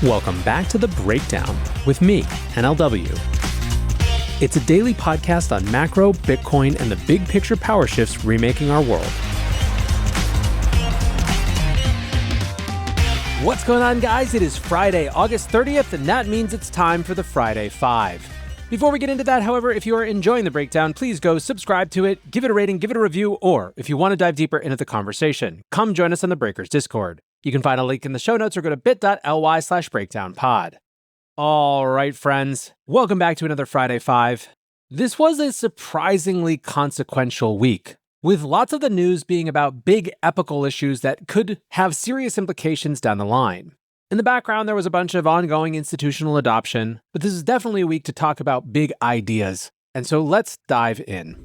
Welcome back to The Breakdown with me, NLW. It's a daily podcast on macro, Bitcoin, and the big picture power shifts remaking our world. What's going on, guys? It is Friday, August 30th, and that means it's time for the Friday Five. Before we get into that, however, if you are enjoying The Breakdown, please go subscribe to it, give it a rating, give it a review, or if you want to dive deeper into the conversation, come join us on the Breakers Discord. You can find a link in the show notes or go to bit.ly/breakdownpod. All right, friends, welcome back to another Friday Five. This was a surprisingly consequential week, with lots of the news being about big epical issues that could have serious implications down the line. In the background, there was a bunch of ongoing institutional adoption, but this is definitely a week to talk about big ideas. And so let's dive in.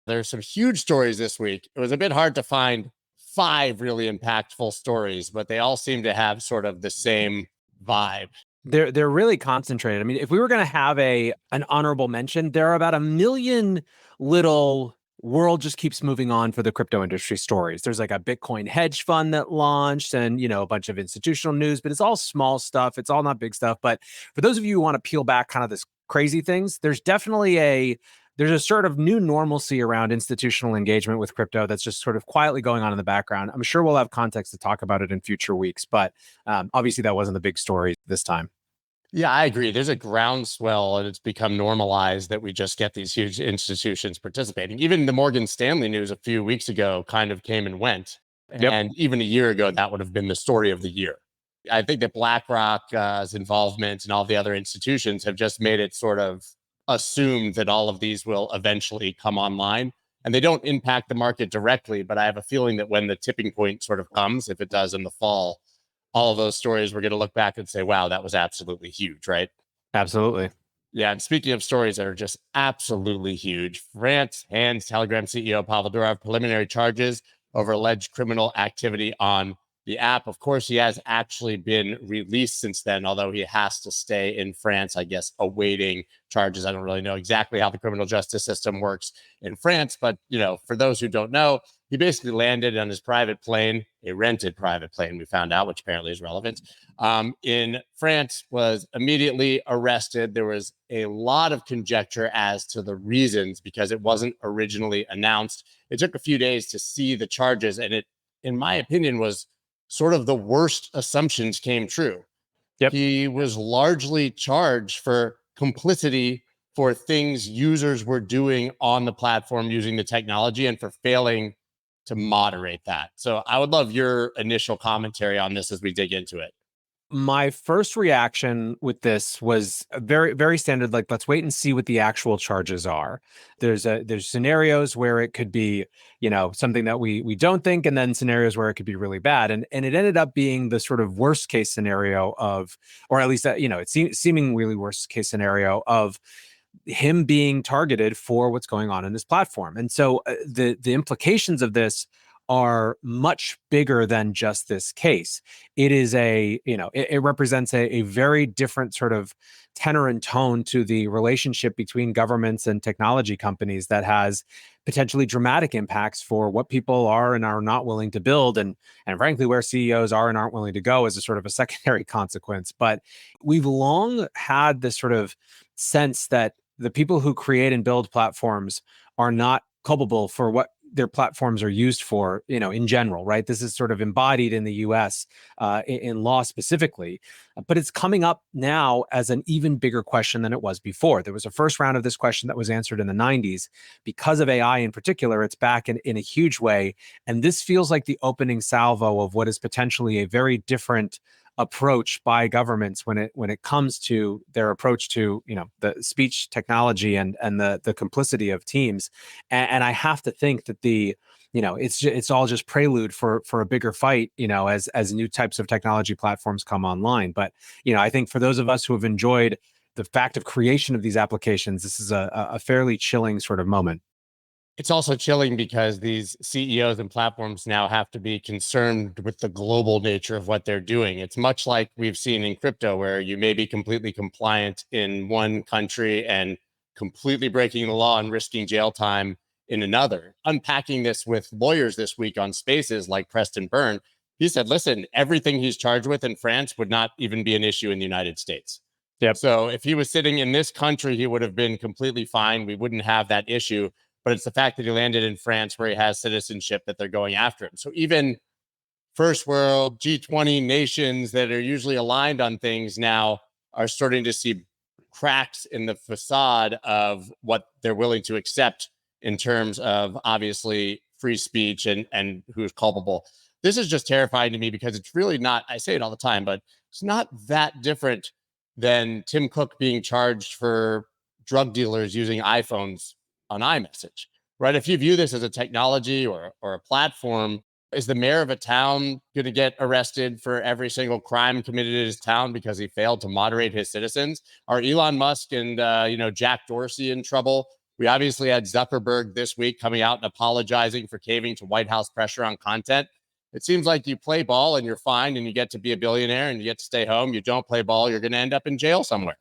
There's some huge stories this week. It was a bit hard to find 5 really impactful stories, but they all seem to have sort of the same vibe. They're really concentrated. I mean, if we were going to have an honorable mention, there are about a million little world just keeps moving on for the crypto industry stories. There's like a Bitcoin hedge fund that launched and, a bunch of institutional news, but it's all small stuff. It's all not big stuff. But for those of you who want to peel back kind of this crazy things, there's definitely there's a sort of new normalcy around institutional engagement with crypto that's just sort of quietly going on in the background. I'm sure we'll have context to talk about it in future weeks, but obviously that wasn't the big story this time. Yeah, I agree. There's a groundswell and it's become normalized that we just get these huge institutions participating. Even the Morgan Stanley news a few weeks ago kind of came and went. Yep. And even a year ago, that would have been the story of the year. I think that BlackRock's involvement and all the other institutions have just made it sort of assumed that all of these will eventually come online. And they don't impact the market directly, but I have a feeling that when the tipping point sort of comes, if it does in the fall, all of those stories, we're going to look back and say, wow, that was absolutely huge, right? Absolutely. Yeah. And speaking of stories that are just absolutely huge, France hands Telegram CEO Pavel Durov preliminary charges over alleged criminal activity on the app. Of course, he has actually been released since then, although he has to stay in France, I guess, awaiting charges. I don't really know exactly how the criminal justice system works in France, but, for those who don't know, he basically landed on his private plane, a rented private plane, we found out, which apparently is relevant, in France, was immediately arrested. There was a lot of conjecture as to the reasons because it wasn't originally announced. It took a few days to see the charges, and it, in my opinion, was sort of the worst assumptions came true. Yep. He was largely charged for complicity for things users were doing on the platform using the technology and for failing to moderate that. So I would love your initial commentary on this as we dig into it. My first reaction with this was very, very standard. Like, let's wait and see what the actual charges are. There's scenarios where it could be, something that we don't think, and then scenarios where it could be really bad. And it ended up being the sort of worst case scenario of, or at least it's seeming really worst case scenario of him being targeted for what's going on in his platform. And so the implications of this are much bigger than just this case. It is it represents a very different sort of tenor and tone to the relationship between governments and technology companies that has potentially dramatic impacts for what people are and are not willing to build, and frankly, where CEOs are and aren't willing to go as a sort of a secondary consequence. But we've long had this sort of sense that the people who create and build platforms are not culpable for what their platforms are used for, in general, right? This is sort of embodied in the US in law specifically, but it's coming up now as an even bigger question than it was before. There was a first round of this question that was answered in the 90s. Because of AI in particular, it's back in a huge way. And this feels like the opening salvo of what is potentially a very different approach by governments when it comes to their approach to the speech technology and the complicity of teams, and I have to think that it's all just prelude for a bigger fight as new types of technology platforms come online. But I think for those of us who have enjoyed the fact of creation of these applications, this is a fairly chilling sort of moment. It's also chilling because these CEOs and platforms now have to be concerned with the global nature of what they're doing. It's much like we've seen in crypto, where you may be completely compliant in one country and completely breaking the law and risking jail time in another. Unpacking this with lawyers this week on Spaces like Preston Byrne, he said, listen, everything he's charged with in France would not even be an issue in the United States. Yep. So if he was sitting in this country, he would have been completely fine. We wouldn't have that issue. But it's the fact that he landed in France where he has citizenship that they're going after him. So even first world G20 nations that are usually aligned on things now are starting to see cracks in the facade of what they're willing to accept in terms of obviously free speech and who's culpable. This is just terrifying to me because it's really not, I say it all the time, but it's not that different than Tim Cook being charged for drug dealers using iPhones on iMessage, right? If you view this as a technology or a platform, is the mayor of a town going to get arrested for every single crime committed in his town because he failed to moderate his citizens? Are Elon Musk and Jack Dorsey in trouble? We obviously had Zuckerberg this week coming out and apologizing for caving to White House pressure on content. It seems like you play ball and you're fine and you get to be a billionaire and you get to stay home. You don't play ball, you're going to end up in jail somewhere.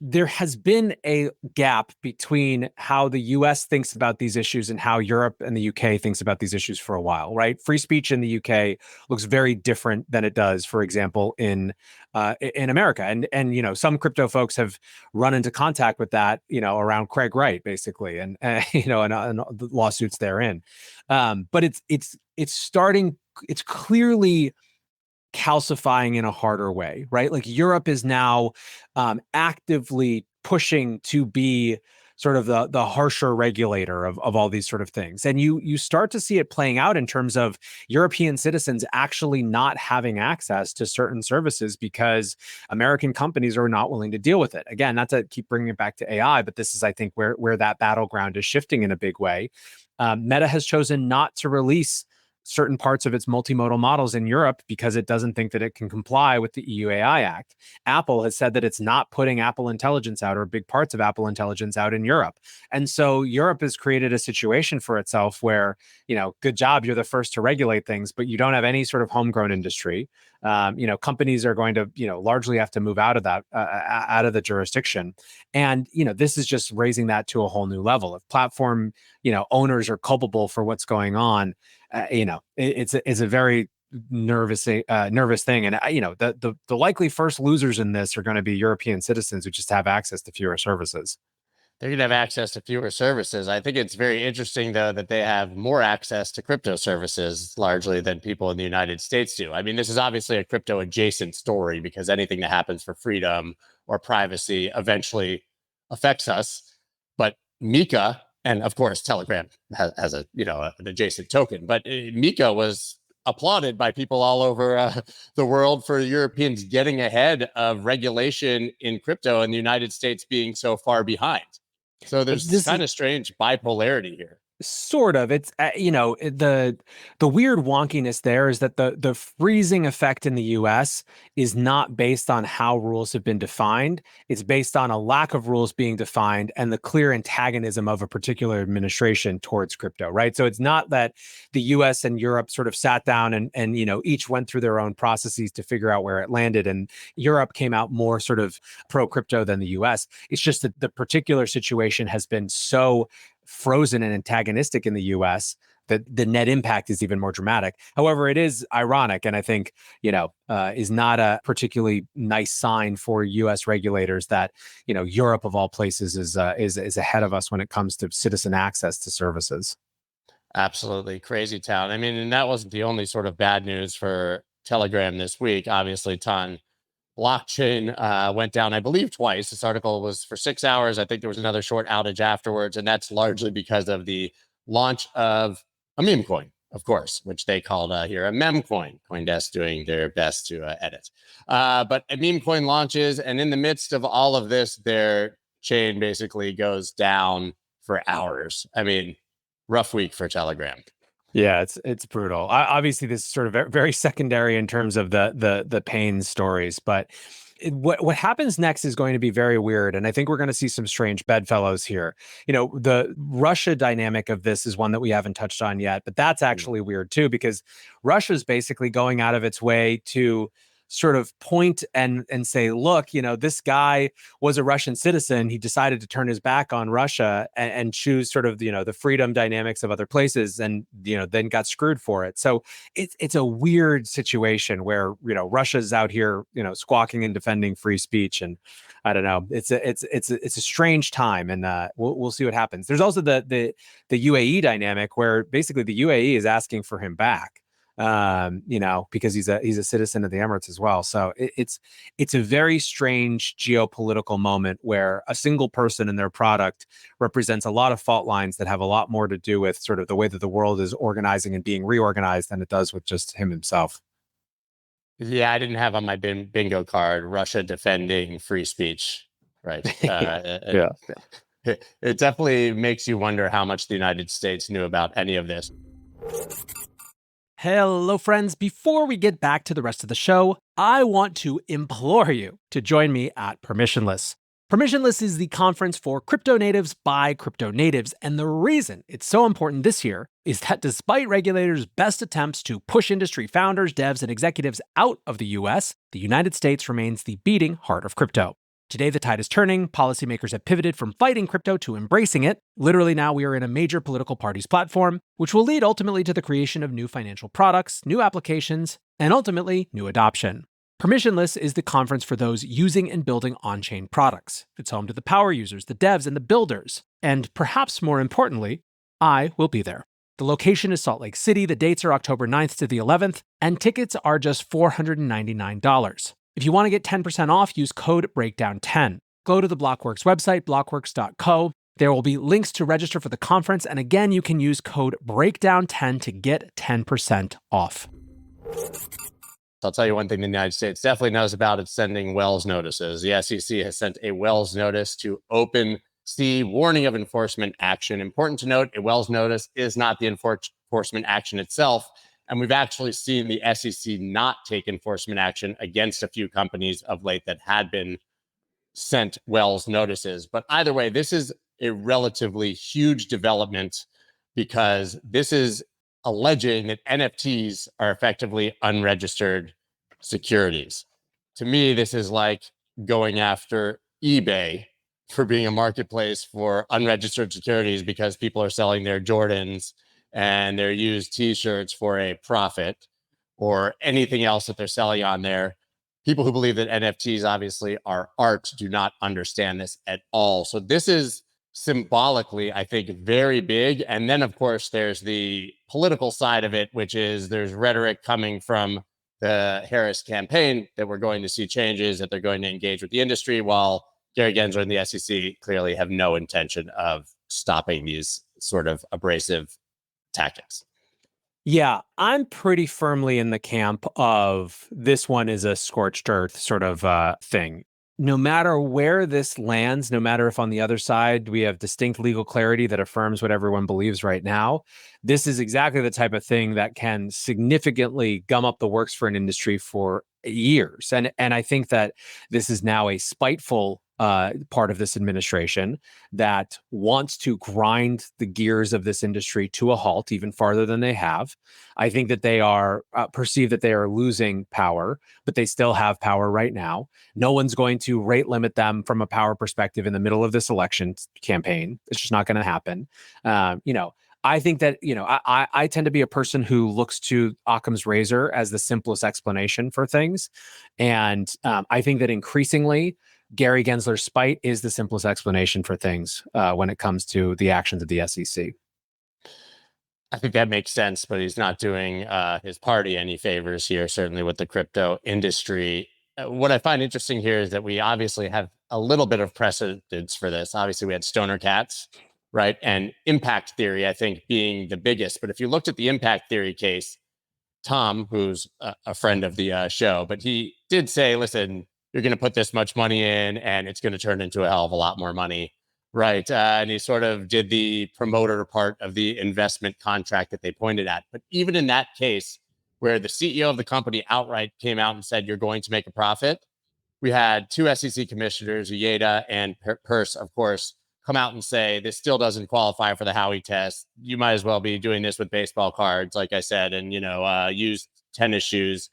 There has been a gap between how the US thinks about these issues and how Europe and the UK thinks about these issues for a while, right? Free speech in the UK looks very different than it does, for example, in America. And some crypto folks have run into contact with that, around Craig Wright, basically, and the lawsuits therein. But it's clearly calcifying in a harder way, right? Like Europe is now actively pushing to be sort of the harsher regulator of all these sort of things. And you start to see it playing out in terms of European citizens actually not having access to certain services because American companies are not willing to deal with it. Again, not to keep bringing it back to AI, but this is, I think, where that battleground is shifting in a big way. Meta has chosen not to release certain parts of its multimodal models in Europe because it doesn't think that it can comply with the EU AI Act. Apple has said that it's not putting Apple Intelligence out or big parts of Apple Intelligence out in Europe. And so Europe has created a situation for itself where, good job, you're the first to regulate things, but you don't have any sort of homegrown industry. Companies are going to, largely have to move out of that, out of the jurisdiction. And, this is just raising that to a whole new level. If platform, owners are culpable for what's going on, it's a very nervous thing. And the likely first losers in this are going to be European citizens who just have access to fewer services. They're going to have access to fewer services. I think it's very interesting, though, that they have more access to crypto services largely than people in the United States do. I mean, this is obviously a crypto adjacent story because anything that happens for freedom or privacy eventually affects us. But Mika, and of course, Telegram has an adjacent token, but Mika was applauded by people all over the world for Europeans getting ahead of regulation in crypto and the United States being so far behind. So there's this kind of strange bipolarity here. Sort of. It's the weird wonkiness there is that the freezing effect in the US is not based on how rules have been defined. It's based on a lack of rules being defined and the clear antagonism of a particular administration towards crypto, right? So it's not that the US and Europe sort of sat down and each went through their own processes to figure out where it landed, and Europe came out more sort of pro crypto than the US. It's just that the particular situation has been so frozen and antagonistic in the US that the net impact is even more dramatic. However, it is ironic, and I think is not a particularly nice sign for US regulators that Europe of all places is ahead of us when it comes to citizen access to services. Absolutely crazy town. I mean, and that wasn't the only sort of bad news for Telegram this week. Obviously, blockchain went down, I believe, twice. This article was for 6 hours. I think there was another short outage afterwards, and that's largely because of the launch of a meme coin, of course, which they called here a meme coin. CoinDesk doing their best to edit. But a meme coin launches, and in the midst of all of this, their chain basically goes down for hours. I mean, rough week for Telegram. Yeah, it's brutal. Obviously, this is sort of very secondary in terms of the pain stories, but what happens next is going to be very weird, and I think we're going to see some strange bedfellows here. The Russia dynamic of this is one that we haven't touched on yet, but that's actually weird too because Russia's basically going out of its way to sort of point and say, look, this guy was a Russian citizen. He decided to turn his back on Russia and choose sort of the freedom dynamics of other places, and then got screwed for it. So it's a weird situation where Russia's out here squawking and defending free speech, and I don't know. It's a strange time, and we'll see what happens. There's also the UAE dynamic where basically the UAE is asking for him back, because he's a citizen of the Emirates as well. So it's a very strange geopolitical moment where a single person and their product represents a lot of fault lines that have a lot more to do with sort of the way that the world is organizing and being reorganized than it does with just him himself. Yeah, I didn't have on my bingo card Russia defending free speech. Right. Yeah. It definitely makes you wonder how much the United States knew about any of this. Hello, friends. Before we get back to the rest of the show, I want to implore you to join me at Permissionless. Permissionless is the conference for crypto natives by crypto natives, and the reason it's so important this year is that despite regulators' best attempts to push industry founders, devs, and executives out of the US, the United States remains the beating heart of crypto. Today, the tide is turning. Policymakers have pivoted from fighting crypto to embracing it. Literally, now we are in a major political party's platform, which will lead ultimately to the creation of new financial products, new applications, and ultimately new adoption. Permissionless is the conference for those using and building on-chain products. It's home to the power users, the devs, and the builders. And perhaps more importantly, I will be there. The location is Salt Lake City. The dates are October 9th to the 11th, and tickets are just $499. If you want to get 10% off, use code BREAKDOWN10. Go to the Blockworks website, blockworks.co. There will be links to register for the conference, and again, you can use code BREAKDOWN10 to get 10% off. I'll tell you one thing the United States definitely knows about, it's sending Wells notices. The SEC has sent a Wells notice to OpenSea, warning of enforcement action. Important to note, a Wells notice is not the enforcement action itself. And we've actually seen the SEC not take enforcement action against a few companies of late that had been sent Wells notices. But either way, this is a relatively huge development because this is alleging that NFTs are effectively unregistered securities. To me, this is like going after eBay for being a marketplace for unregistered securities because people are selling their Jordans and their used t-shirts for a profit or anything else that they're selling on there. People who believe that NFTs obviously are art do not understand this at all. So this is symbolically, I think, very big. And then, of course, there's the political side of it, which is there's rhetoric coming from the Harris campaign that we're going to see changes, that they're going to engage with the industry, while Gary Gensler and the SEC clearly have no intention of stopping these sort of abrasive tactics. Yeah, I'm pretty firmly in the camp of this one is a scorched earth sort of thing. No matter where this lands, no matter if on the other side we have distinct legal clarity that affirms what everyone believes right now, this is exactly the type of thing that can significantly gum up the works for an industry for years. And I think that this is now a spiteful part of this administration that wants to grind the gears of this industry to a halt even farther than they have. I think that they are perceive that they are losing power, but they still have power right now. No one's going to rate limit them from a power perspective in the middle of this election campaign. It's just not going to happen. I think that, I tend to be a person who looks to Occam's razor as the simplest explanation for things. And I think that increasingly, Gary Gensler's spite is the simplest explanation for things when it comes to the actions of the SEC. I think that makes sense, but he's not doing his party any favors here, certainly with the crypto industry. What I find interesting here is that we obviously have a little bit of precedence for this. Obviously, we had Stoner Cats, right? And impact theory, I think, being the biggest. But if you looked at the impact theory case, Tom, who's a friend of the show, but he did say, listen, you're going to put this much money in and it's going to turn into a hell of a lot more money. Right. And he sort of did the promoter part of the investment contract that they pointed at. But even in that case, where the CEO of the company outright came out and said, you're going to make a profit, we had two SEC commissioners, Uyeda and Peirce, of course, come out and say, this still doesn't qualify for the Howey test. You might as well be doing this with baseball cards, like I said, and, use tennis shoes.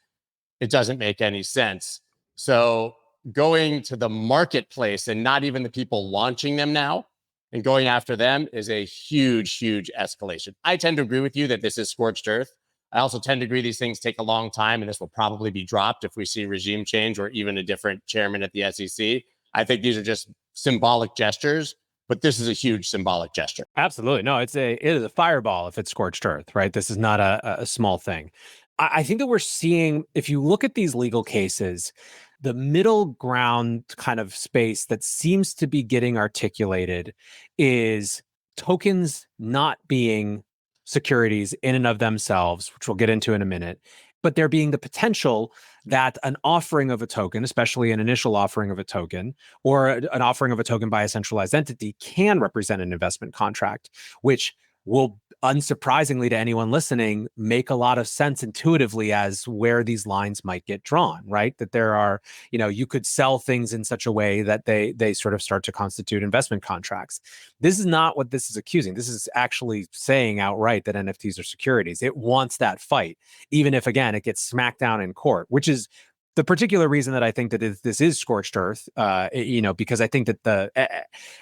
it doesn't make any sense. So going to the marketplace and not even the people launching them now and going after them is a huge, huge escalation. I tend to agree with you that this is scorched earth. I also tend to agree these things take a long time, and this will probably be dropped if we see regime change or even a different chairman at the SEC. I think these are just symbolic gestures, but this is a huge symbolic gesture. Absolutely. No, it is a fireball if it's scorched earth, right? This is not a small thing. I think that we're seeing, if you look at these legal cases, the middle ground kind of space that seems to be getting articulated is tokens not being securities in and of themselves, which we'll get into in a minute, but there being the potential that an offering of a token, especially an initial offering of a token, or an offering of a token by a centralized entity, can represent an investment contract, which will, unsurprisingly to anyone listening, make a lot of sense intuitively as where these lines might get drawn, right? That there are, you could sell things in such a way that they sort of start to constitute investment contracts. This is not what this is accusing. This is actually saying outright that NFTs are securities. It wants that fight, even if, again, it gets smacked down in court, which is the particular reason that I think that this is scorched earth, because I think that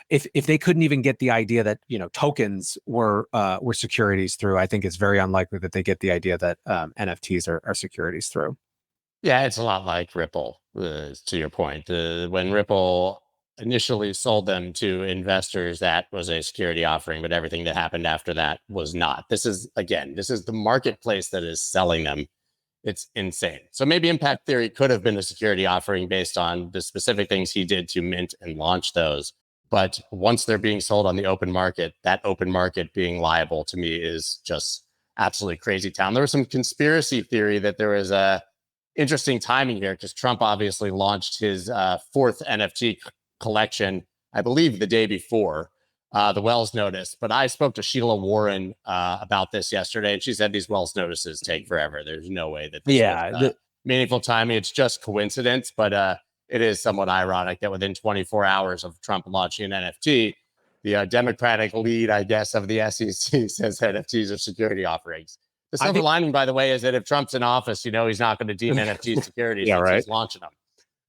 if they couldn't even get the idea that tokens were securities through, I think it's very unlikely that they get the idea that NFTs are securities through. Yeah, it's a lot like Ripple, to your point. When Ripple initially sold them to investors, that was a security offering, but everything that happened after that was not. This is the marketplace that is selling them. It's insane. So maybe Impact Theory could have been a security offering based on the specific things he did to mint and launch those. But once they're being sold on the open market, that open market being liable to me is just absolutely crazy town. There was some conspiracy theory that there was a interesting timing here because Trump obviously launched his fourth NFT collection, I believe the day before the Wells notice. But I spoke to Sheila Warren about this yesterday, and she said these Wells notices take forever. There's no way that this was meaningful timing. It's just coincidence, but it is somewhat ironic that within 24 hours of Trump launching an NFT, the Democratic lead, I guess, of the SEC says NFTs are security offerings. The silver lining, by the way, is that if Trump's in office, he's not going to deem NFTs securities since he's launching them.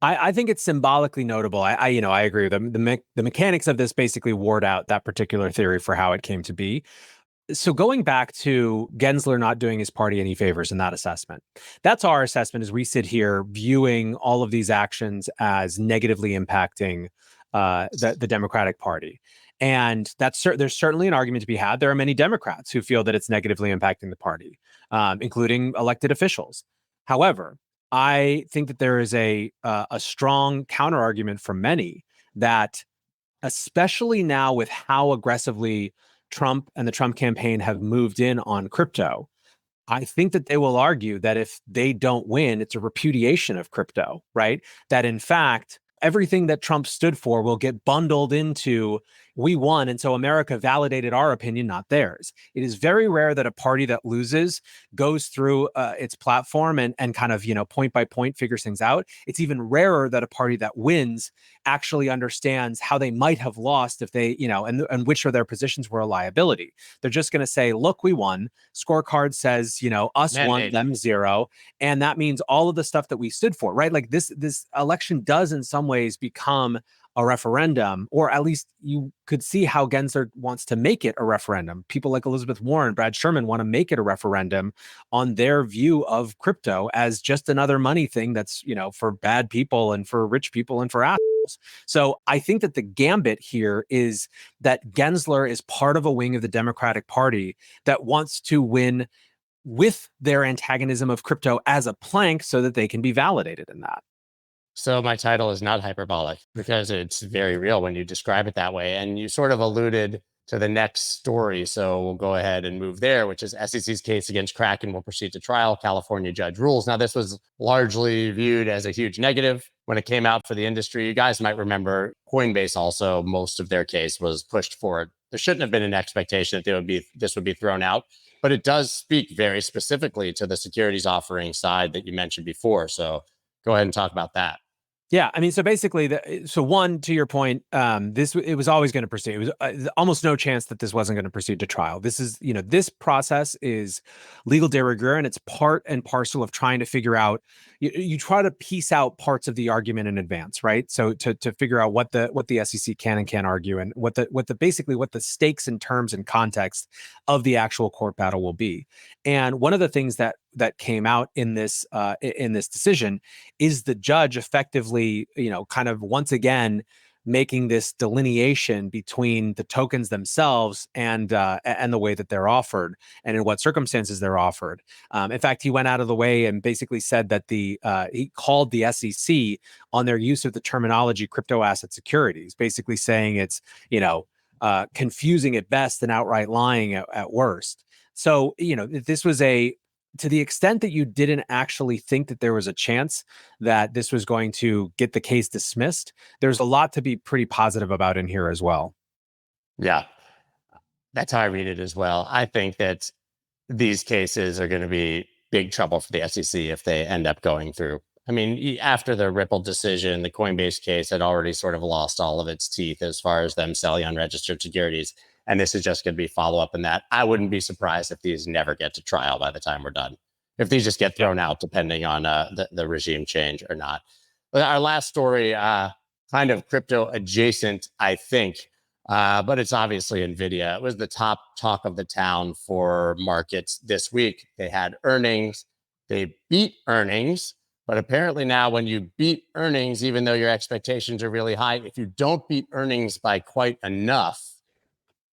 I think it's symbolically notable. I agree with them. The mechanics of this basically ward out that particular theory for how it came to be. So going back to Gensler not doing his party any favors in that assessment, that's our assessment as we sit here viewing all of these actions as negatively impacting the Democratic Party. And there's certainly an argument to be had. There are many Democrats who feel that it's negatively impacting the party, including elected officials. However, I think that there is a strong counter argument from many that, especially now with how aggressively Trump and the Trump campaign have moved in on crypto, I think that they will argue that if they don't win, it's a repudiation of crypto, right? That in fact, everything that Trump stood for will get bundled into we won. And so America validated our opinion, not theirs. It is very rare that a party that loses goes through its platform and kind of, point by point figures things out. It's even rarer that a party that wins actually understands how they might have lost if they, and which of their positions were a liability. They're just going to say, look, we won. Scorecard says, us one, them zero. And that means all of the stuff that we stood for, right? Like this election does in some ways become a referendum, or at least you could see how Gensler wants to make it a referendum. People like Elizabeth Warren, Brad Sherman want to make it a referendum on their view of crypto as just another money thing that's, for bad people and for rich people and for assholes. So I think that the gambit here is that Gensler is part of a wing of the Democratic Party that wants to win with their antagonism of crypto as a plank so that they can be validated in that. So my title is not hyperbolic because it's very real when you describe it that way. And you sort of alluded to the next story. So we'll go ahead and move there, which is SEC's case against Kraken will proceed to trial. California judge rules. Now, this was largely viewed as a huge negative when it came out for the industry. You guys might remember Coinbase also, most of their case was pushed forward. There shouldn't have been an expectation that this would be thrown out, but it does speak very specifically to the securities offering side that you mentioned before. So go ahead and talk about that. Yeah, I mean, so basically, so one, to your point, it was always going to proceed. It was almost no chance that this wasn't going to proceed to trial. This is, this process is legal de rigueur, and it's part and parcel of trying to figure out. You try to piece out parts of the argument in advance, right? So to figure out what the SEC can and can't argue, and what the stakes and terms and context of the actual court battle will be. And one of the things that came out in this decision is the judge effectively, kind of once again making this delineation between the tokens themselves and the way that they're offered and in what circumstances they're offered. In fact, he went out of the way and basically said that he called the SEC on their use of the terminology crypto asset securities, basically saying it's confusing at best and outright lying at worst. So this was to the extent that you didn't actually think that there was a chance that this was going to get the case dismissed, there's a lot to be pretty positive about in here as well. Yeah, that's how I read it as well. I think that these cases are going to be big trouble for the SEC if they end up going through. I mean, after the Ripple decision, the Coinbase case had already sort of lost all of its teeth as far as them selling unregistered securities. And this is just going to be follow up in that. I wouldn't be surprised if these never get to trial by the time we're done, if these just get thrown out, depending on the regime change or not. But our last story, kind of crypto adjacent, I think. But it's obviously NVIDIA. It was the top talk of the town for markets this week. They had earnings. They beat earnings. But apparently now when you beat earnings, even though your expectations are really high, if you don't beat earnings by quite enough,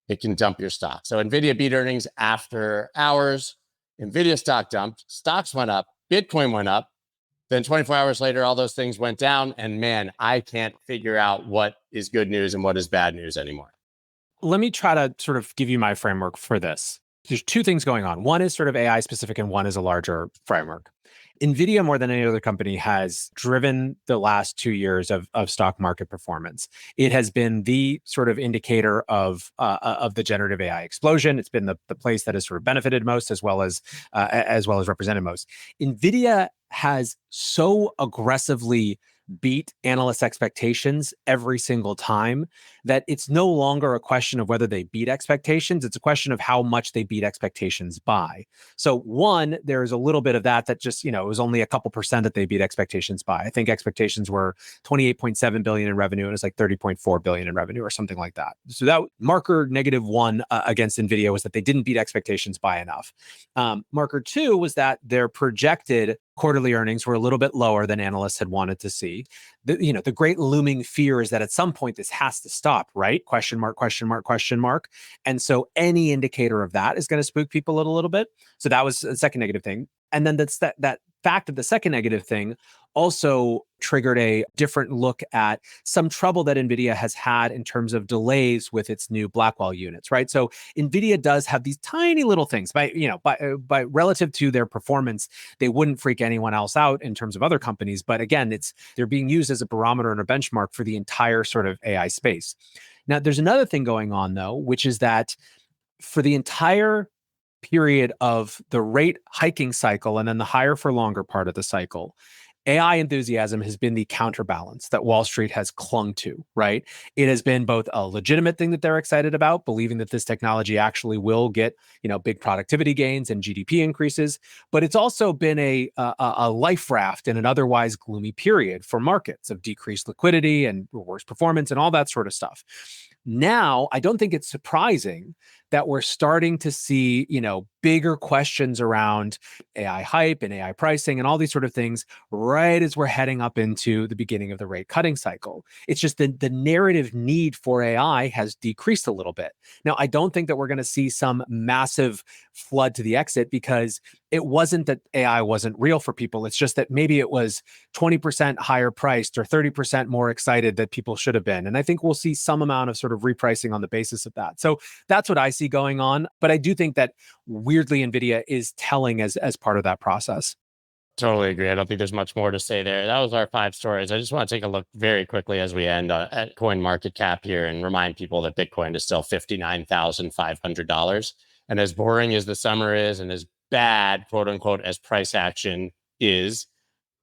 it can dump your stock. So NVIDIA beat earnings after hours. NVIDIA stock dumped. Stocks went up. Bitcoin went up. Then 24 hours later, all those things went down. And man, I can't figure out what is good news and what is bad news anymore. Let me try to sort of give you my framework for this. There's two things going on. One is sort of AI specific, and one is a larger framework. NVIDIA, more than any other company, has driven the last 2 years of stock market performance. It has been the sort of indicator of the generative AI explosion. It's been the place that has sort of benefited most, as well as represented most. NVIDIA has so aggressively beat analyst expectations every single time that it's no longer a question of whether they beat expectations. It's a question of how much they beat expectations by. So one, there's a little bit of that just, it was only a couple percent that they beat expectations by. I think expectations were 28.7 billion in revenue, and it's like 30.4 billion in revenue or something like that. So that marker -1 against NVIDIA was that they didn't beat expectations by enough. Marker 2 was that their projected quarterly earnings were a little bit lower than analysts had wanted to see. The great looming fear is that at some point this has to stop, right? Question mark, question mark, question mark. And so any indicator of that is going to spook people a little bit. So that was the second negative thing. And then that fact of the second negative thing also triggered a different look at some trouble that NVIDIA has had in terms of delays with its new Blackwell units, right? So NVIDIA does have these tiny little things by relative to their performance, they wouldn't freak anyone else out in terms of other companies. But again, they're being used as a barometer and a benchmark for the entire sort of AI space. Now, there's another thing going on though, which is that for the entire period of the rate hiking cycle and then the higher for longer part of the cycle, AI enthusiasm has been the counterbalance that Wall Street has clung to, right? It has been both a legitimate thing that they're excited about, believing that this technology actually will get, big productivity gains and GDP increases, but it's also been a life raft in an otherwise gloomy period for markets of decreased liquidity and worse performance and all that sort of stuff. Now, I don't think it's surprising that we're starting to see, bigger questions around AI hype and AI pricing and all these sort of things right as we're heading up into the beginning of the rate cutting cycle. It's just the narrative need for AI has decreased a little bit. Now, I don't think that we're going to see some massive flood to the exit, because it wasn't that AI wasn't real for people. It's just that maybe it was 20% higher priced or 30% more excited that people should have been. And I think we'll see some amount of sort of repricing on the basis of that. So that's what I see going on. But I do think that weirdly, NVIDIA is telling as part of that process. Totally agree. I don't think there's much more to say there. That was our 5 stories. I just want to take a look very quickly as we end at coin market cap here and remind people that Bitcoin is still $59,500. And as boring as the summer is and as bad, quote unquote, as price action is,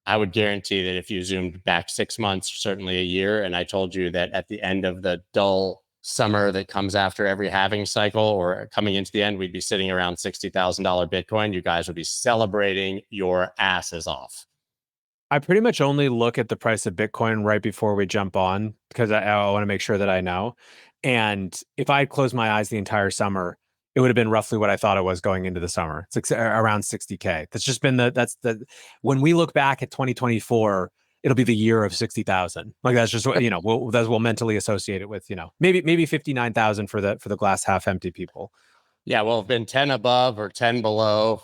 I would guarantee that if you zoomed back 6 months, certainly a year, and I told you that at the end of the dull summer that comes after every halving cycle or coming into the end, we'd be sitting around $60,000 Bitcoin, you guys would be celebrating your asses off. I pretty much only look at the price of Bitcoin right before we jump on because I want to make sure that I know. And if I had closed my eyes the entire summer, it would have been roughly what I thought it was going into the summer. It's around 60K. That's just been when we look back at 2024, it'll be the year of 60,000. Like that's just what, we'll mentally associate it with, maybe 59,000 for the glass half empty people. Yeah, well, have been 10 above or 10 below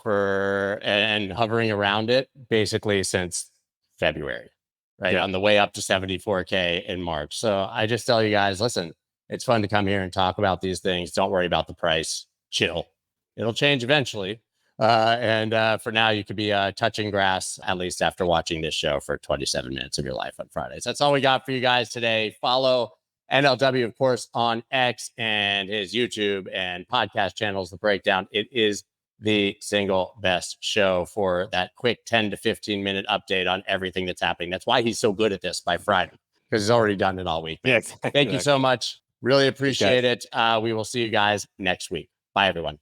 and hovering around it basically since February, right? Yeah. On the way up to 74K in March. So I just tell you guys, listen, it's fun to come here and talk about these things. Don't worry about the price. Chill. It'll change eventually. And for now, you could be touching grass, at least after watching this show for 27 minutes of your life on Fridays. That's all we got for you guys today. Follow NLW, of course, on X and his YouTube and podcast channels, The Breakdown. It is the single best show for that quick 10 to 15 minute update on everything that's happening. That's why he's so good at this by Friday, because he's already done it all week. Yeah, Thank you so much. Really appreciate it. We will see you guys next week. Bye, everyone.